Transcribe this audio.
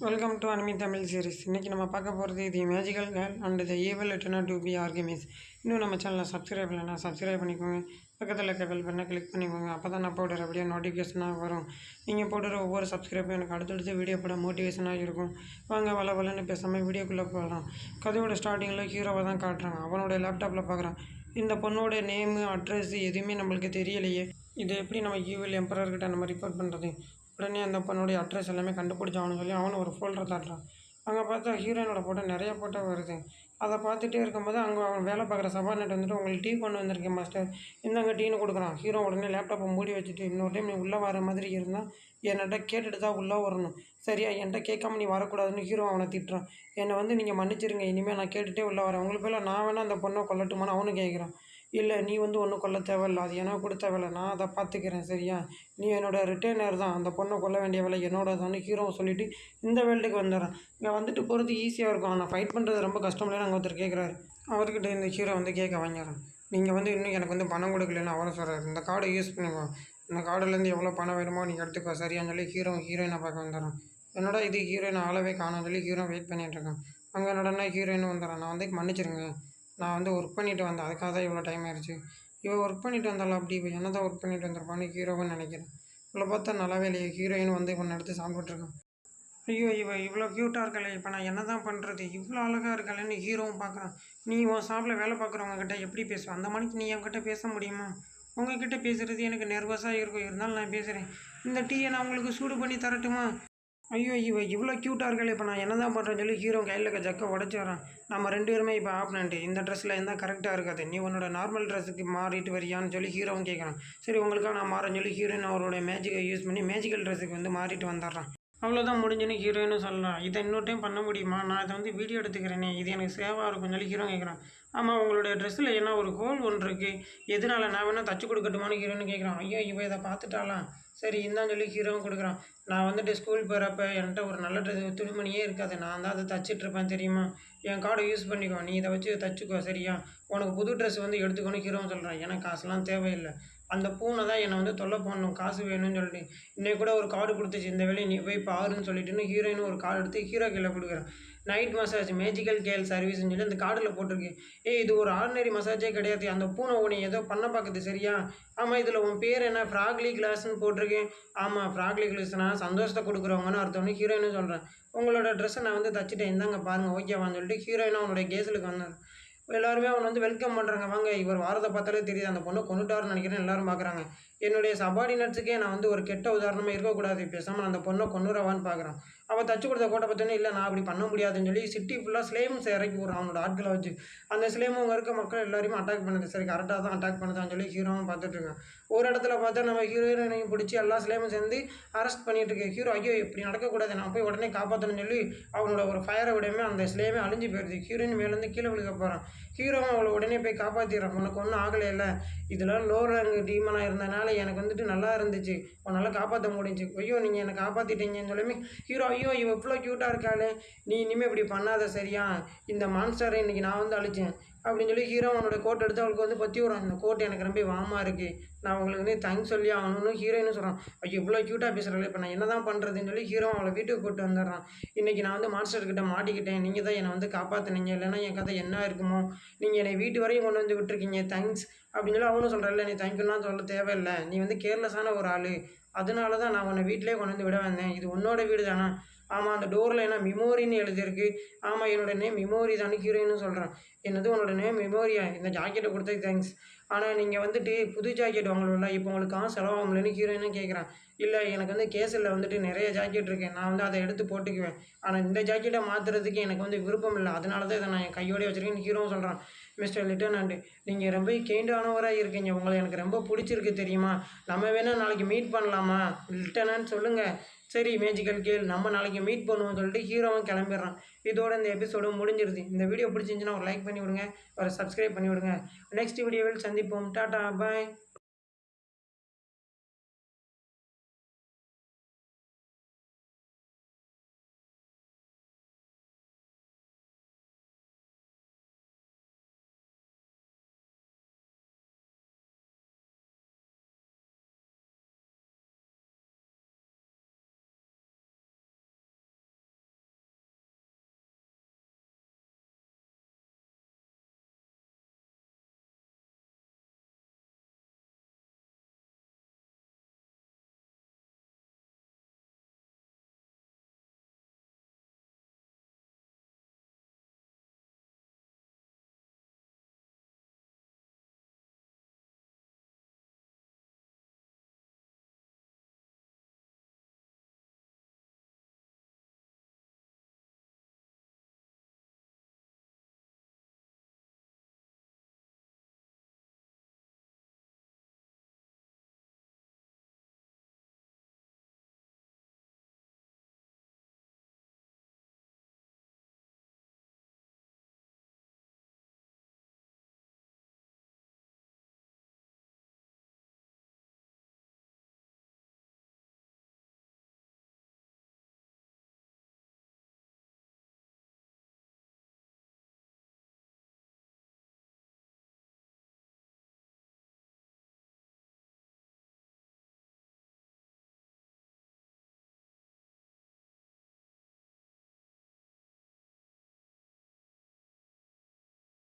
Welcome to anime Tamil series. இன்றைக்கி நம்ம பார்க்க போகிறது the magical girl and the evil return to be archmages. இன்னும் நம்ம சேனலில் சப்ஸ்கிரைப் இல்லைனா சப்ஸ்கிரைப் பண்ணிக்கோங்க. பக்கத்தில் இருக்க பெல் பட்டனை கிளிக் பண்ணிக்கோங்க. அப்போ தான் நான் போடுற வீடியோ நோட்டிஃபிகேஷனாக வரும். நீங்கள் போடுற ஒவ்வொரு சப்ஸ்கிரைப்பும் எனக்கு அடுத்தடுத்து வீடியோ போட மோட்டிவேஷனாக இருக்கும். வாங்க வளன்னு பேசாமல் வீடியோக்குள்ளே போகலாம். கதையோட ஸ்டார்டிங்கில் ஹீரோவை தான் காட்டுறாங்க. அவனோட லேப்டாப்பில் பார்க்குறான். இந்த பொண்ணோட நேமு அட்ரஸ் எதுவுமே நம்மளுக்கு தெரியலையே. இதை எப்படி நம்ம ஈவில் எம்பரர்கிட்ட நம்ம ரிப்போர்ட் பண்ணுறது? உடனே அந்த பொண்ணுடைய அட்ரஸ் எல்லாமே கண்டுபிடிச்சாகணும்னு சொல்லி அவனு ஒரு ஃபோல்டர் தாட்டுறான். அங்கே பார்த்தா ஹீரோயினோட ஃபோட்டோ நிறைய ஃபோட்டோ வருது. அதை பார்த்துட்டே இருக்கும்போது அங்கே அவன் வேலை பார்க்குற சபார்டினேட் வந்துட்டு, உங்களுக்கு டீ கொண்டு வந்திருக்கேன் மாஸ்டர், இந்தாங்க டீன்னு கொடுக்குறான். ஹீரோ உடனே லேப்டாப்பை மூடி வச்சுட்டு, இன்னொரு டைம் நீ உள்ளே வர மாதிரி இருந்தால் என்கிட்ட கேட்டுட்டு தான் உள்ளே வரணும், சரியா? என்கிட்ட கேட்காம நீ வரக்கூடாதுன்னு ஹீரோ அவனை திட்டுறான். என்னை நீங்கள் மன்னிச்சிருங்க, இனிமேல் நான் கேட்டுகிட்டே உள்ளே வரேன். உங்களுக்கு பேர் நான் வேணால் அந்த பொண்ணை கொல்லட்டுமான்னு அவனு கேட்குறான். இல்லை, நீ ஒன்றும் கொல்ல தேவையில்ல, அது எனக்கு கூட தேவையில்லை, நான் அதை பார்த்துக்கிறேன், சரியா? நீ என்னோடய ரிட்டைனர் தான், அந்த பொண்ணை கொல்ல வேண்டிய வேலை என்னோட தான் ஹீரோ சொல்லிவிட்டு இந்த வேல்டுக்கு வந்துடுறான். இங்கே வந்துட்டு போகிறது ஈஸியாக இருக்கும், ஆனால் ஃபைட் பண்ணுறது ரொம்ப கஷ்டம் இல்லைன்னு அங்கே ஒருத்தர் கேட்குறாரு. அவர்கிட்ட இந்த ஹீரோ கேட்க வாங்கிறான். நீங்கள் இன்னும் எனக்கு பணம் கொடுக்கலன்னு அவரை சொல்கிறார். இந்த கார்டை யூஸ் பண்ணிக்கோ, இந்த கார்டுலேருந்து எவ்வளோ பணம் வேணுமோ நீங்கள் எடுத்துக்கோ, சரியான்னு சொல்லி ஹீரோயினை பார்க்க வந்துடுறான். என்னோட இது ஹீரோயின் ஆளவே காணும்னு சொல்லி ஹீரோ வெயிட் பண்ணிகிட்ருக்கான். அங்கே என்னோடனா ஹீரோயின் வந்துடுறான். நான் மன்னிச்சிருங்க, நான் ஒர்க் பண்ணிவிட்டு வந்தேன், அதுக்காக தான் இவ்வளோ டைம் ஆயிடுச்சு. இவள் ஒர்க் பண்ணிட்டு வந்தாலும் அப்படி இப்போ என்ன தான் ஒர்க் பண்ணிட்டு வந்திருப்பான்னு ஹீரோவும் நினைக்கிறேன். இவ்வளோ பார்த்தா நல்லாவே இல்லையே. ஹீரோயின் இவனை எடுத்து சாப்பிட்ருக்கான். ஐயோ, இவ்வளோ க்யூட்டாக இருக்கலை, இப்போ நான் என்ன தான் பண்ணுறது? இவ்வளோ அழகாக இருக்கலைன்னு ஹீரோவும் பார்க்குறான். நீ உன் ஷாப்பில் வேலை பார்க்குறவங்ககிட்ட எப்படி பேசுவேன்? அந்த மணிக்கு நீ என்கிட்ட பேச முடியுமா? உங்ககிட்ட பேசுகிறது எனக்கு நர்வஸாக இருக்கும், இருந்தாலும் நான் பேசுகிறேன். இந்த டீயை நான் உங்களுக்கு சூடு பண்ணி தரட்டுமா? ஐயோ, இவ்வளோ க்யூட்டாக இருக்கல, இப்போ நான் என்ன தான் பண்ணுறேன்னு சொல்லி ஹீரோ கையில் இருக்க ஜக்கை உடச்சிடுறான். நம்ம 2 பேருமே இப்போ ஆப்னன்ட்டு, இந்த ட்ரெஸ்ஸில் இருந்தால் கரெக்டாக இருக்காது, நீ உன்னோட நார்மல் ட்ரெஸ்ஸுக்கு மாறிட்டு வரியான்னு சொல்லி ஹீரோவும் கேட்குறான். சரி, உங்களுக்காக நான் மாறேன்னு சொல்லி ஹீரோயின் அவரோட மேஜிக்கை யூஸ் பண்ணி மேஜிக்கல் ட்ரெஸ்ஸுக்கு மாறிட்டு வந்துடுறான். அவ்வளோதான் முடிஞ்சுன்னு ஹீரோயினும் சொல்லலாம். இதை இன்னொரு டைம் பண்ண முடியுமா? நான் இதை வீடியோ எடுத்துக்கிறேனே, இது எனக்கு சேவாக இருக்கும்னு சொல்லி ஹீரோ கேட்குறான். ஆமாம், உங்களுடைய ட்ரெஸ்ஸில் என்ன ஒரு ஹோல் ஒன்று இருக்குது, எதனால் நான் வேணால் தச்சு கொடுக்கட்டுமான்னு ஹீரோன்னு கேட்குறான். ஐயோ, இதை பார்த்துட்டாலாம். சரி, இந்தான்னு சொல்லி ஹீரோவும் கொடுக்குறான். நான் ஸ்கூல் போகிறப்ப என்கிட்ட ஒரு நல்ல துணிமணியே இருக்காது, நான் தான் அதை தச்சிட்ருப்பேன், தெரியுமா? என் கார்டை யூஸ் பண்ணிக்கோ, நீ இதை வச்சு தச்சுக்கோ, சரியா? உனக்கு புது ட்ரெஸ் எடுத்துக்கோன்னு ஹீரோவும் சொல்கிறான். எனக்கு காசுலாம் தேவையில்லை, அந்த பூனை தான் என்னை தொல்லை பண்ணணும், காசு வேணும்னு சொல்லிட்டு இன்னைக்கு கூட ஒரு கார்டு கொடுத்துச்சு, இந்த வேலையை நீ போய் பாருன்னு சொல்லிட்டுன்னு ஹீரோயினும் ஒரு கார்டு எடுத்து ஹீரோ கையில் கொடுக்குறான். நைட் மசாஜ் மேஜிக்கல் கேர்ள் சர்வீஸ்ன்னு சொல்லி அந்த கார்டில் போட்டிருக்கு. இது ஒரு ஆர்டினரி மசாஜே கிடையாது, அந்த பூனை உன்னை ஏதோ பண்ண பார்க்குது, சரியா? ஆமாம், இதில் உன் பேர் என்ன, ஃப்ராக்லி கிளாஸ்ன்னு போட்டிருக்கேன். ஆமாம், ஃப்ராக்லி கிளாஸ்னா சந்தோஷத்தை கொடுக்குறவங்கன்னு அர்த்தம்னு ஹீரோயினும் சொல்கிறேன். உங்களோட ட்ரெஸ்ஸை நான் தச்சுட்டேன், இந்தாங்க பாருங்கள், ஓகேவான்னு சொல்லிட்டு ஹீரோயினும் அவனுடைய கேஸுக்கு வந்தார். எல்லாருமே அவனை வெல்கம் பண்ணுறாங்க. வாங்க, இவர் வாரத்தை பார்த்தாலே தெரியுது, அந்த பொண்ணை கொண்டுட்டாருன்னு நினைக்கிறேன், எல்லோரும் பார்க்குறாங்க. என்னுடைய சபார்டினேட்ஸுக்கே நான் ஒரு கெட்ட உதாரணமாக இருக்கக்கூடாது, பேசாமல் அந்த பொண்ணை கொண்டுறவான்னு பார்க்குறான். அவள் தச்சு கொடுத்த கோட்டை பார்த்தோன்னே, இல்லை நான் அப்படி பண்ண முடியாதுன்னு சொல்லி சிட்டி ஃபுல்லாக ஸ்லேம்ஸ் இறக்கி விட்றான் அவனோட ஆட்களை வச்சு. அந்த ஸ்லேம் அங்கே இருக்க மக்கள் எல்லாருமே அட்டாக் பண்ணுது. சரி, கரெக்டாக தான் அட்டாக் பண்ணுதான்னு சொல்லி ஹீரோவும் பார்த்துட்ருக்கான். ஒரு இடத்துல பார்த்தா நம்ம ஹீரோயினையும் பிடிச்சி எல்லா ஸ்லேமும் சேர்ந்து அரெஸ்ட் பண்ணிட்டு இருக்கு. ஹீரோ ஐயோ இப்படி நடக்கக்கூடாது, நான் போய் உடனே காப்பாற்றணும்னு சொல்லி அவனோட ஒரு ஃபயரை விடமே அந்த ஸ்லேமே அழிஞ்சு போயிடுது. ஹீரோயின் மேலேருந்து கீழே விழுக போகிறான். ஹீரோவும் அவளை உடனே போய் காப்பாற்றிடுறான். உனக்கு ஒன்றும் ஆகலை இல்லை, இதெல்லாம் லோ ரேங்க் டீமனாக இருந்தனால எனக்கு நல்லா இருந்துச்சு, உன்னால் காப்பாற்ற முடிஞ்சு. ஐயோ, நீங்கள் என்னை காப்பாற்றிட்டீங்கன்னு சொல்லுமே ஹீரோ, ஐயோ இவ இவ்வளோ க்யூட்டாக இருக்காளே, நீ இனிமேல் இப்படி பண்ணாத, சரியா? இந்த மான்ஸ்டரை இன்றைக்கி நான் அழிச்சேன் அப்படின்னு சொல்லி ஹீரோ அவனோட கோட் எடுத்து அவளுக்கு பற்றி விடுறான். இந்த கோட் எனக்கு ரொம்ப வாமாக இருக்குது, நான் உங்களுக்கு தேங்க்ஸ் சொல்லி ஆகணும்னு ஹீரோயின்னு சொல்கிறான். ஐயோ, இவ்வளோ க்யூட்டாக பேசுகிறாள், இப்போ நான் என்ன தான் பண்ணுறதுன்னு சொல்லி ஹீரோ அவளை வீட்டுக்கு கூப்பிட்டு வந்துடுறான். இன்றைக்கி நான் மான்ஸ்டர்கிட்ட மாட்டிக்கிட்டேன், நீங்கள் தான் என்னை காப்பாற்றினீங்க, இல்லைன்னா என் கதை என்ன இருக்குமோ, நீங்கள் என்னை வீட்டு வரையும் கொண்டு விட்டுருக்கீங்க, தேங்க்ஸ் அப்படின்னு சொல்லி அவனும் சொல்கிறல்ல. நீ தேங்க்யூலாம் சொல்ல தேவையில்லை, நீ கேர்லெஸ்ஸான ஒரு ஆள், அதனால தான் நான் உன்னை வீட்டிலே கொண்டு விட வந்தேன், இது உன்னோட வீடு தானே? ஆமாம், அந்த டோரில் என்ன மெமோரின்னு எழுதியிருக்கு. ஆமாம், என்னோட நேம் மெமோரி தான் ஹீரோயின்னு சொல்கிறேன். என்னது உன்னோட நேம் மெமோரியா? இந்த ஜாக்கெட்டை கொடுத்தது தேங்க்ஸ், ஆனால் நீங்கள் புது ஜாக்கெட் வாங்கணும்ல, இப்போ உங்களுக்கு காசு செலவாகும்லன்னு ஹீரோயினும் கேட்குறான். இல்லை, எனக்கு கேஸில் நிறைய ஜாக்கெட் இருக்கேன், நான் அதை எடுத்து போட்டுக்குவேன், ஆனால் இந்த ஜாக்கெட்டை மாற்றுறதுக்கு எனக்கு விருப்பம் இல்லை, அதனால தான் இதை நான் என் கையோடய வச்சுருக்கேன்னு ஹீரோவும் சொல்கிறான். மிஸ்டர் லிட்டர்னண்ட், நீங்கள் ரொம்ப கெயிண்டானவராக இருக்கீங்க, உங்களை எனக்கு ரொம்ப பிடிச்சிருக்கு, தெரியுமா? நம்ம வேணால் நாளைக்கு மீட் பண்ணலாமா? லிட்டர்னண்ட் சொல்லுங்கள். சரி மேஜிக்கல் கேர்ள், நம்ம நாளைக்கு மீட் பண்ணுவோம்னு சொல்லிட்டு ஹீரோவும் கிளம்பிடுறான். இதோட இந்த எபிசோடு முடிஞ்சிருது. இந்த வீடியோ பிடிச்சிருந்துச்சுன்னா ஒரு லைக் பண்ணி விடுங்க, ஒரு சப்ஸ்கிரைப் பண்ணி விடுங்க. நெக்ஸ்ட் வீடியோவில் சந்திப்போம். டாடா, பாய்.